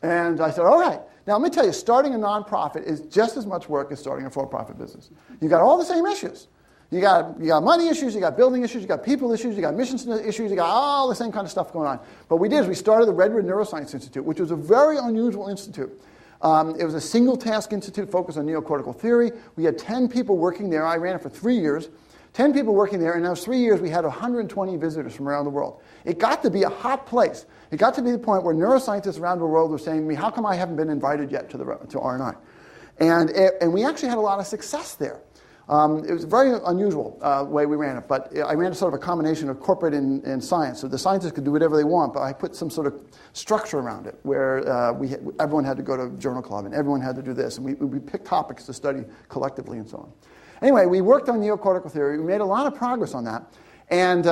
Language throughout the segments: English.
And I said, all right. Now, let me tell you, starting a nonprofit is just as much work as starting a for-profit business. You got all the same issues. You got money issues, you got building issues, you got people issues, you got missions issues, you got all the same kind of stuff going on. What we did is we started the Redwood Neuroscience Institute, which was a very unusual institute. It was a single-task institute focused on neocortical theory. We had 10 people working there. I ran it for 3 years. 10 people working there, and in those 3 years, we had 120 visitors from around the world. It got to be a hot place. It got to be the point where neuroscientists around the world were saying to me, how come I haven't been invited yet to R&I? And we actually had a lot of success there. It was a very unusual way we ran it, but I ran sort of a combination of corporate and science. So the scientists could do whatever they want, but I put some sort of structure around it where everyone had to go to journal club and everyone had to do this, and we picked topics to study collectively and so on. Anyway, we worked on neocortical theory. We made a lot of progress on that, and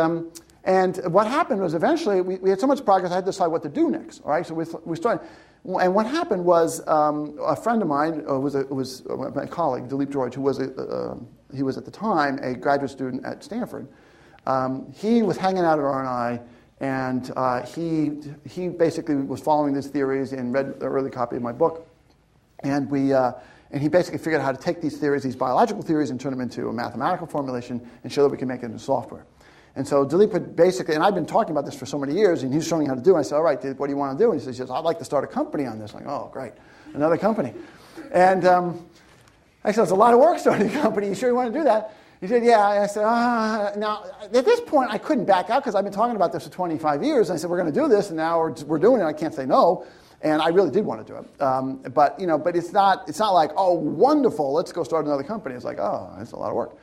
what happened was eventually we had so much progress I had to decide what to do next. All right, so we started. And what happened was a friend of mine, was my colleague, Dilip George, who was he was at the time a graduate student at Stanford. He was hanging out at R&I, and he basically was following these theories and read an early copy of my book. And he basically figured out how to take these theories, these biological theories, and turn them into a mathematical formulation and show that we can make it into software. And so Dilip would basically, and I've been talking about this for so many years, and he's showing me how to do it. I said, all right, Dilip, what do you want to do? And he says, I'd like to start a company on this. I'm like, oh, great, another company. And I said, it's a lot of work starting a company. You sure you want to do that? He said, yeah. And I said, now, at this point, I couldn't back out because I've been talking about this for 25 years. And I said, we're going to do this, and now we're doing it. I can't say no. And I really did want to do it. But it's not like, oh, wonderful, let's go start another company. It's like, oh, it's a lot of work.